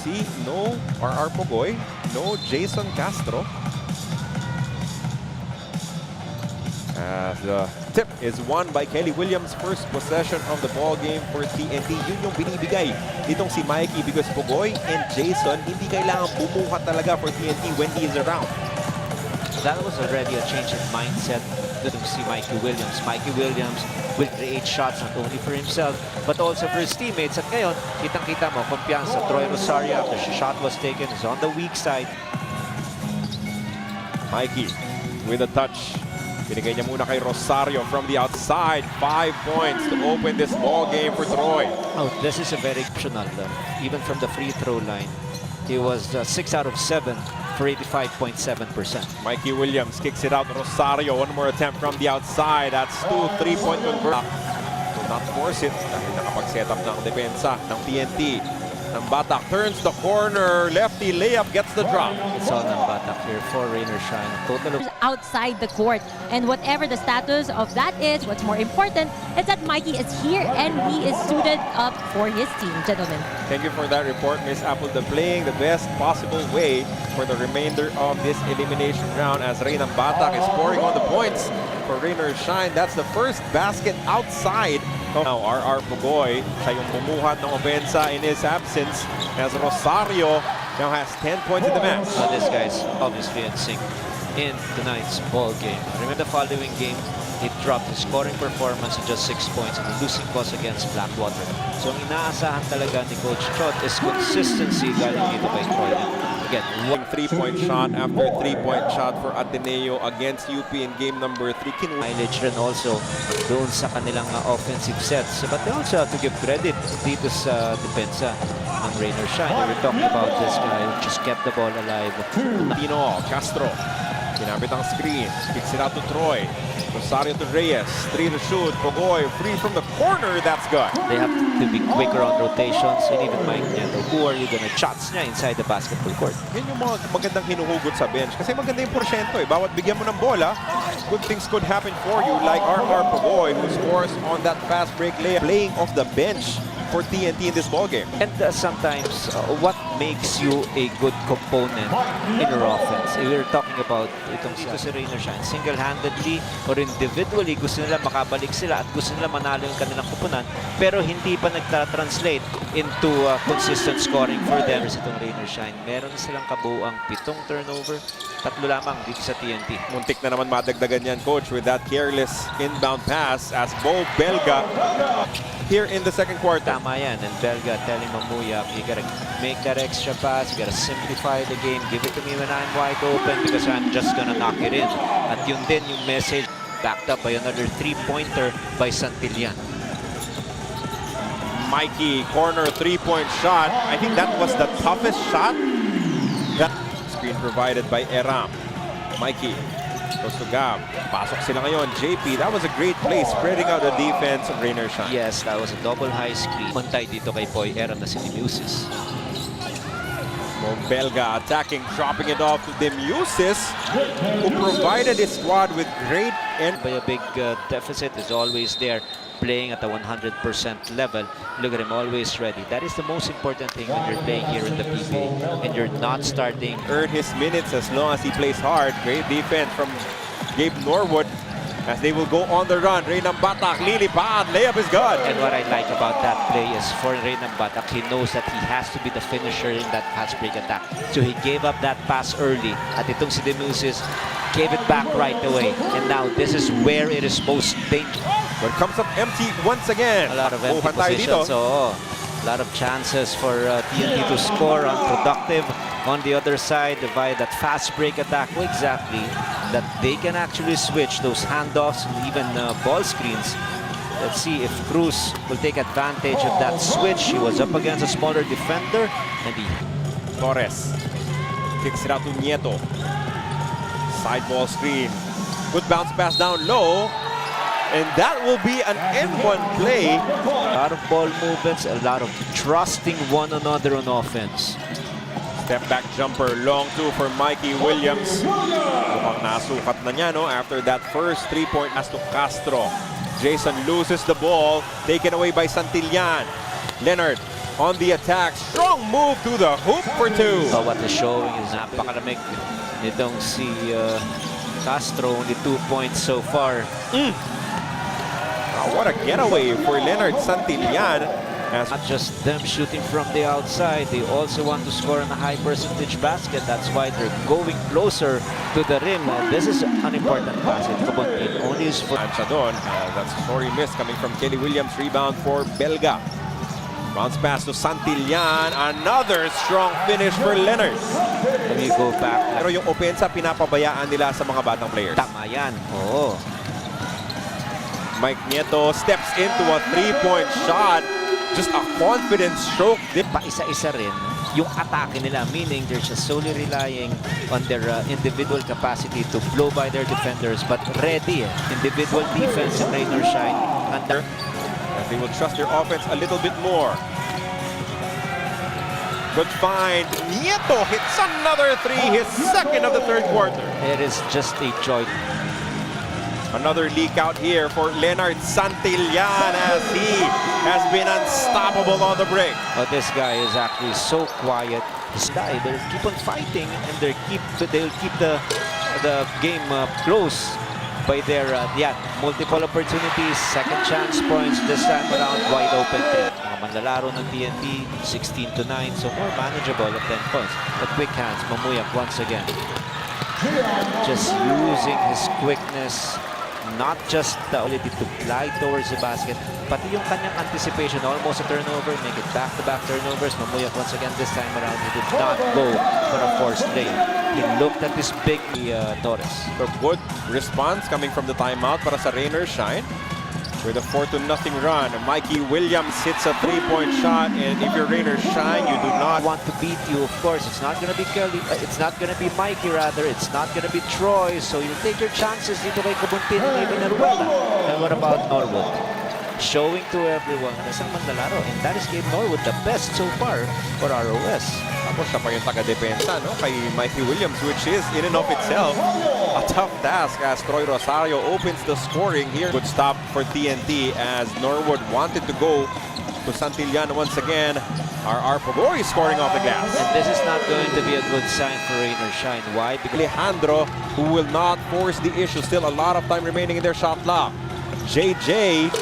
see no R.R. Pogoy, no Jason Castro. As the tip is won by Kelly Williams, first possession of the ball game for TNT. Yun yung binibigay nitong si Mikey because Pogoy and Jason hindi kailangan bumuhat talaga for TNT when he is around. That was already a change in mindset to see Mikey Williams. Mikey Williams will create shots not only for himself but also for his teammates. At ngayon, kitang-kita mo, kumpiyansa. Troy Rosario, after the shot was taken, is on the weak side. Mikey with a touch. Binigay niya muna kay Rosario from the outside. 5 points to open this ball game for Troy. Oh, this is a very exceptional. Even from the free throw line, he was 6 out of 7 for 85.7%. Mikey Williams kicks it out. Rosario, one more attempt from the outside. That's 2 3-point conversion. Do not force it dahil nakapag-set up ng depensa ng TNT. Ng Batak turns the corner. Lefty layup gets the drop. It's all ng Batak here for Rainer Shine. Total outside the court, and whatever the status of that is, what's more important is that Mikey is here and he is suited up for his team, gentlemen. Thank you for that report, Miss Apple. The playing the best possible way for the remainder of this elimination round as Rainer Batak is scoring on the points for Rainer Shine. That's the first basket outside. Now R.R. Pogoy, siya yung bumuhat ng opensa in his absence as Rosario now has 10 points in the match. This guy's obviously in sync in tonight's ball game. Remember the following game, he dropped his scoring performance to just 6 points in the losing cause against Blackwater. So ang inaasahan talaga ni Coach Chot is consistency galing dito kay Troy. Again, one 3-point shot after 3-point shot for Ateneo against UP in game number 3. Mileage rin also doon sa kanilang offensive sets. But they also have to give credit dito sa depensa ng Rainer Shine. We're talking about this guy who just kept the ball alive. Tino Castro, kinapit ang screen, kicks it out to Troy. Rosario to Reyes, 3 to shoot. Pogoy free from the corner, that's good. They have to be quicker on rotations, and even Mike Nieto. Who are you gonna shots niya inside the basketball court? Yan yung mga magandang hinuhugot sa bench kasi maganda yung porsyento eh. Bawat bigyan mo ng bola, good things could happen for you like R.R. Pogoy who scores on that fast break layup, playing off the bench for TNT in this ballgame. And sometimes, what makes you a good component in your offense? We're talking about itong si Rainer Shine. Single-handedly or individually, gusto nila makabalik sila at gusto nila manalo yung kanilang kupunan, pero hindi pa nagta-translate into consistent scoring for them. Itong Rainer Shine, meron silang kabuuang 7 turnover, 3 lamang dito sa TNT. Muntik na naman madagdagan yan, Coach, with that careless inbound pass as Bo Belga here in the second quarter. Tama yan, and Belga telling Mamuya, you gotta make that extra pass, you gotta simplify the game, give it to me when I'm wide open because I'm just gonna knock it in. At yun din yung message, backed up by another 3-pointer by Santillan. Mikey, corner 3-point shot. I think that was the toughest shot. That screen provided by Eram. Mikey goes to Gab. Pasok sila ngayon. JP, that was a great play, spreading out the defense of Rainer Shine. Yes, that was a double high screen. Mantay dito kay Boy Eram na si Demusis. Belga attacking, dropping it off to Demusis, who provided his squad with great end. By a big deficit is always there, playing at a 100% level. Look at him, always ready. That is the most important thing when you're playing here in the PBA and you're not starting. Earn his minutes as long as he plays hard. Great defense from Gabe Norwood as they will go on the run. Rainer Batak, lilipad, layup is good. And what I like about that play is for Rainer Batak, he knows that he has to be the finisher in that fast break attack. So he gave up that pass early. At itong si Demusis gave it back right away. And now this is where it is most dangerous. But it comes up empty once again. A lot of empty positions. So, a lot of chances for TNT to score, unproductive. On the other side, via that fast break attack, exactly, that they can actually switch those handoffs and even ball screens. Let's see if Cruz will take advantage of that switch. He was up against a smaller defender. And Torres kicks it out to Nieto. Side ball screen. Good bounce pass down low. And that will be an N1 play. A lot of ball movements, a lot of trusting one another on offense. Step back jumper, long two for Mikey Williams. Mukhang nasukat na niya, no? After that first 3-point pass to Castro. Jason loses the ball, taken away by Santillan. Leonard on the attack. Strong move to the hoop for two. So what the showing is napakalamig nitong si Castro, only 2 points so far. What a getaway for Leonard Santillan. As Not just them shooting from the outside, they also want to score on a high percentage basket. That's why they're going closer to the rim. This is an important basket. Kabuntin only is for Anchadon, that's a sorry miss coming from Kelly Williams. Rebound for Belga. Bounce pass to Santillan. Another strong finish for Leonard. when you go back. Pero yung opensa, pinapabayaan nila sa mga batang players. Tama yan. Oo. Mike Nieto steps into a three-point shot. Just a confident stroke. Pa-isa-isa rin yung atake nila, meaning they're just solely relying on their individual capacity to blow by their defenders, but ready. Individual defense and rain or shine. Under. They will trust their offense a little bit more. Good find. Nieto hits another three, his second of the third quarter. It is just a joy. Another leak out here for Leonard Santillan as he has been unstoppable on the break. But this guy is actually so quiet. This guy, they'll keep on fighting and they'll keep the game close by their multiple opportunities, second chance points this time around, wide open three. Mga manlalaro ng TNT, 16-9, so more manageable at 10 points. But quick hands, Mamuyak once again. Just using his quickness, not just the ability to glide towards the basket, pati yung kanyang anticipation, almost a turnover, make it back-to-back turnovers. Mamuyak once again this time around, he did not go for a forced lay. He looked at this big Torres. A good response coming from the timeout para sa Rain or Shine. With a 4-0 run, Mikey Williams hits a three-point shot, and if you're Rain or Shine, you do not Want to beat you, of course. It's not going to be Kelly. It's not going to be Mikey, rather. It's not going to be Troy. So you take your chances dito kay Kabuntin and even Aruela. And what about Norwood? Showing to everyone na isang manlalaro, and that is Gabe Norwood, the best so far for ROS. Tapos siya pa yung taga-depensa, no? Kay Mikey Williams, which is in and of itself a tough task as Troy Rosario opens the scoring here. Good stop for TNT as Norwood wanted to go to Santillan once again. RR Pogoy scoring off the glass. And this is not going to be a good sign for Rain or Shine. Why? Because Alejandro, who will not force the issue. Still a lot of time remaining in their shot clock. JJ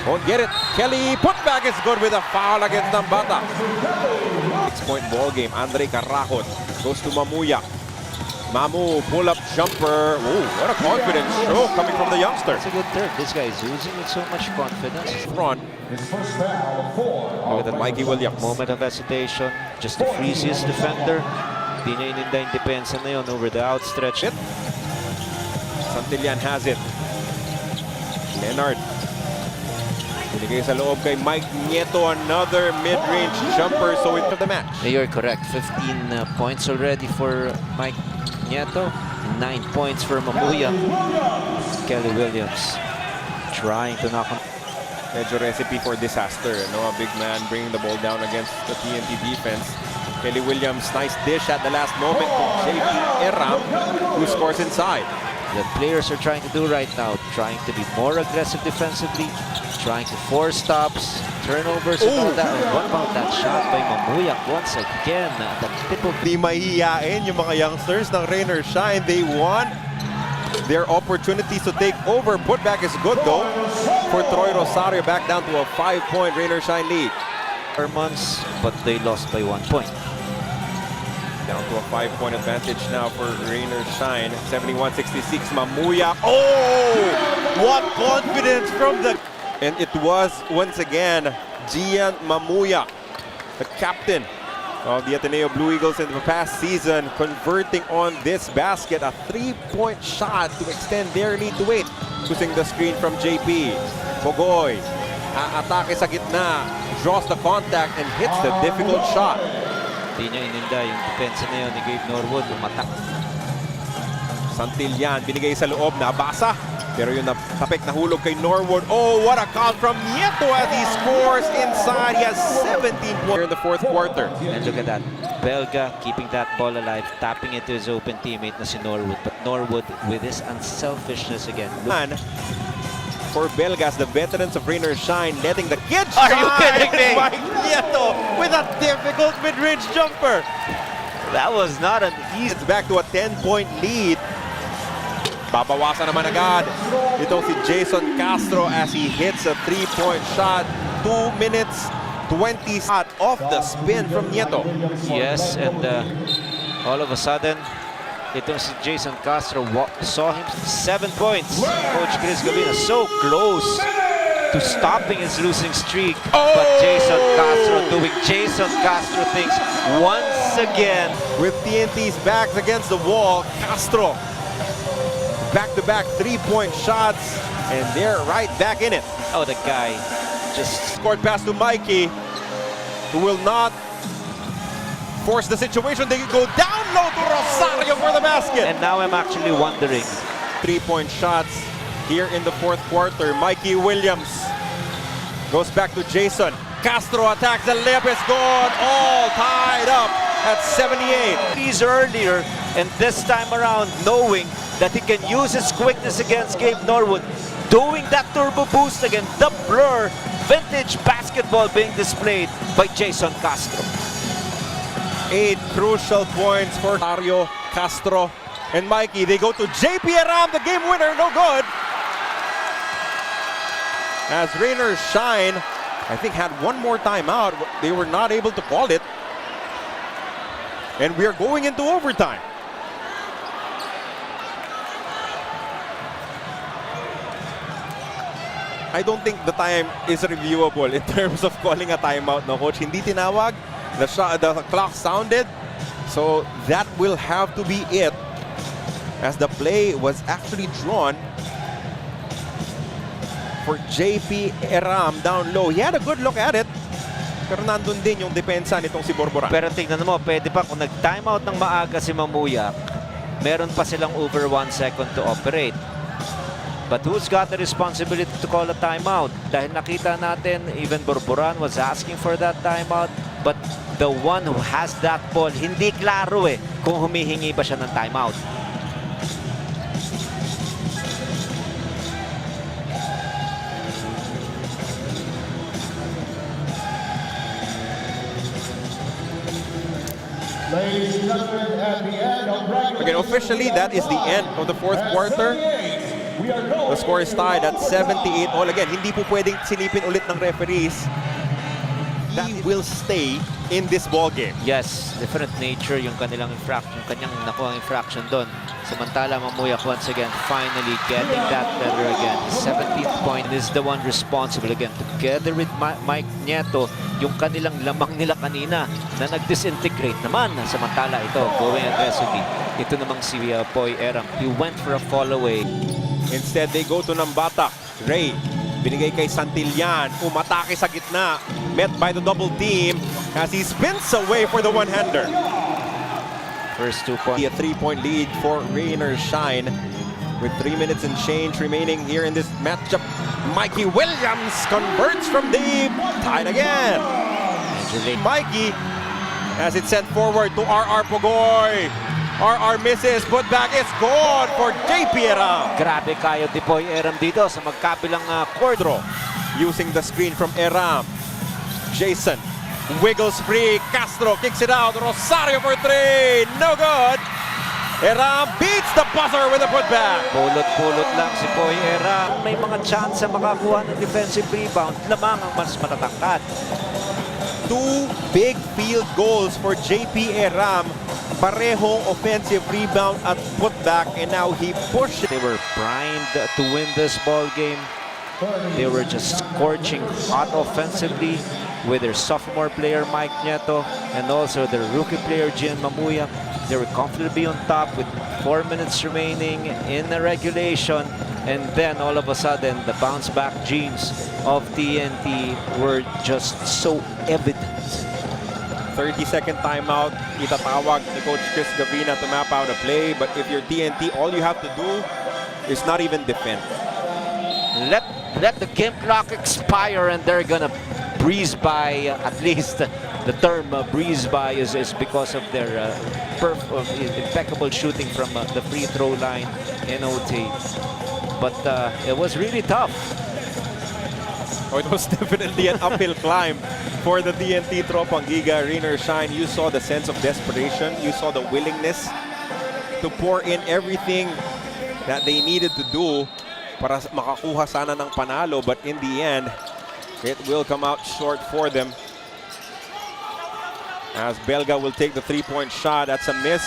won't get it. Kelly, putback is good with a foul against Nambata. 6-point ball game. Andre Carracot goes to Mamuya. Mamu, pull-up jumper. Ooh, what a confident stroke coming from the youngster. it's a good turn. This guy is using with so much confidence. Front. Look at that, Mikey Williams. Moment of hesitation, just to freeze his defender. Di niya ininda yung depensa na yun over the outstretch. Santillan has it. Leonard. Binigay sa loob kay Mike Nieto. Another mid-range jumper. So into the match. You're correct. 15 points already for Mike Nieto. 9 points for Mamuya. Kelly Williams trying to knock on. Medyo recipe for disaster. No, a big man bringing the ball down against the TNT defense. Kelly Williams, nice dish at the last moment from JP Eram, who scores inside. The players are trying to do right now, trying to be more aggressive defensively, trying to force stops, turnovers, and all that. And what about that shot by Mamuyak once again? The tip of Di mahihiyain yung mga youngsters ng Rain or Shine. They want their opportunities to take over. Putback is good though for Troy Rosario, back down to a 5-point Rain or Shine lead. months, but they lost by 1 point. Down to a 5-point advantage now for Rain or Shine. 71-66, Mamuya. Oh! What confidence from the... And it was, once again, Gian Mamuya, the captain of the Ateneo Blue Eagles in the past season, converting on this basket. A 3-point shot to extend their lead to 8. Pushing the screen from JP. Pogoy, atake sa gitna, draws the contact and hits the difficult shot. Di niya ininda yung depensa na yun ni Gabe Norwood, umatak. Santillan, binigay sa loob, nabasa. Pero yung tapik na hulog kay Norwood. Oh, what a count from Nieto as he scores inside. He has 17 points in the fourth quarter. And look at that. Belga keeping that ball alive, tapping it to his open teammate na si Norwood. But Norwood with his unselfishness again. Man, for Belgas, the veterans of Rain or Shine, letting the kids Are you shine. kidding me? Mike Nieto with a difficult mid-range jumper. That was not an easy... It's back to a 10-point lead. Babawasan naman agad itong si Jason Castro as he hits a 3-point shot. 2 minutes 20 shot off the spin from Nieto. Yes, and all of a sudden, itong si Jason Castro saw him 7 points. Coach Chris Gavina so close to stopping his losing streak. But Jason Castro doing Jason Castro things once again. With TNT's backs against the wall, Castro back-to-back 3-point shots, and they're right back in it. Oh, the guy just... Scored pass to Mikey, who will not force the situation. They go down low to Rosario for the basket. And now I'm actually wondering. 3-point shots here in the fourth quarter. Mikey Williams goes back to Jason. Castro attacks, the layup is good. All tied up at 78. He's earlier, and this time around, knowing that he can use his quickness against Gabe Norwood, doing that turbo boost again, the blur, vintage basketball being displayed by Jason Castro. 8 crucial points for Mario, Castro, and Mikey. They go to JP Aram, the game winner, no good. As Rain or Shine, I think, had one more timeout. They were not able to call it. And we are going into overtime. I don't think the time is reviewable in terms of calling a timeout, no, Coach. Hindi tinawag. The clock sounded. So that will have to be it, as the play was actually drawn for JP Aram down low. He had a good look at it, pero nandun din yung depensa nitong si Borboran. Pero tingnan mo, pwede pa kung nag-timeout ng maaga si Mamuyak, meron pa silang over 1 second to operate. But who's got the responsibility to call a timeout? Dahil nakita natin, even Borboran was asking for that timeout, but the one who has that ball, hindi klaro kung humihingi ba siya ng timeout. Again, officially, that is the end of the fourth quarter. The score is tied at 78 all. Again, hindi po pwedeng silipin ulit ng referees. He will stay in this ball game. Yes, different nature yung kanilang infraction, yung kanyang nakuha infraction doon. Samantala, Mamuyak once again finally getting that letter again. 17th point is the one responsible again. Together with Mike Nieto, yung kanilang lamang nila kanina na nag-disintegrate naman. Samantala ito, going aggressively. Ito namang si Poy Aram. He went for a fall away. Instead, they go to Nambata. Ray, binigay kay Santillan. Umatake sa gitna. Met by the double team as he spins away for the one-hander. First 2 points. A 3-point lead for Rain or Shine with 3 minutes and change remaining here in this matchup. Mikey Williams converts from deep. Tied again. Mikey as it's sent forward to RR Pogoy. RR misses, put back, it's gone for JP Aram. Grabe kayo di Poy Aram dito sa magkabilang Cordro using the screen from Aram. Jason wiggles free, Castro kicks it out, Rosario for 3, no good. Aram beats the buzzer with a putback. Pulot-pulot lang si Poy Aram. May mga chance makakuha ng defensive rebound, lamang ang mas matatangkad. 2 big field goals for JP Aram. Parehong offensive rebound at putback, and now he pushed. They were primed to win this ball game. They were just scorching hot offensively with their sophomore player Mike Nieto and also their rookie player Gian Mamuyak. They were comfortably on top with 4 minutes remaining in the regulation, and then all of a sudden the bounce back genes of TNT were just so evident. 30-second timeout, itatawag ni Coach Chris Gavina to map out a play. But if you're TNT, all you have to do is not even defend. Let the game clock expire and they're gonna breeze by. At least the term breeze by is because of their impeccable shooting from the free throw line in OT. But it was really tough. Oh, it was definitely an uphill climb for the TNT Tropang Giga. Rain or shine, you saw the sense of desperation. You saw the willingness to pour in everything that they needed to do para makakuha sana ng panalo. But in the end, it will come out short for them. As Belga will take the three-point shot. That's a miss.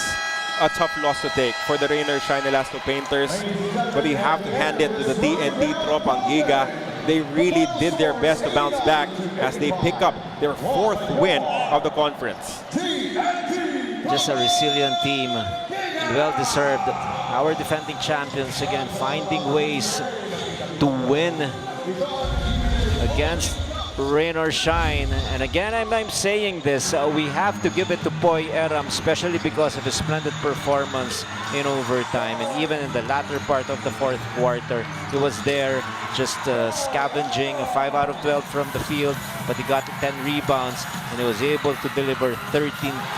A tough loss to take for the Rain or shine Elasto Painters. But you have to hand it to the TNT Tropang Giga. They really did their best to bounce back as they pick up their 4th win of the conference. Just a resilient team, well-deserved. Our defending champions again finding ways to win against Rain or shine. And again, I'm saying this, we have to give it to Poy Eram, especially because of his splendid performance in overtime. And even in the latter part of the 4th quarter, he was there just scavenging a 5 out of 12 from the field, but he got 10 rebounds and he was able to deliver 13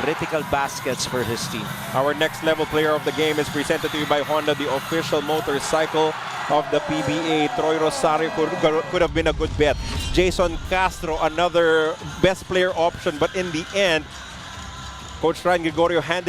critical baskets for his team. Our next level player of the game is presented to you by Honda, the official motorcycle of the PBA. Troy Rosario could have been a good bet. Jason Castro, another best player option, but in the end, Coach Ryan Gregorio handed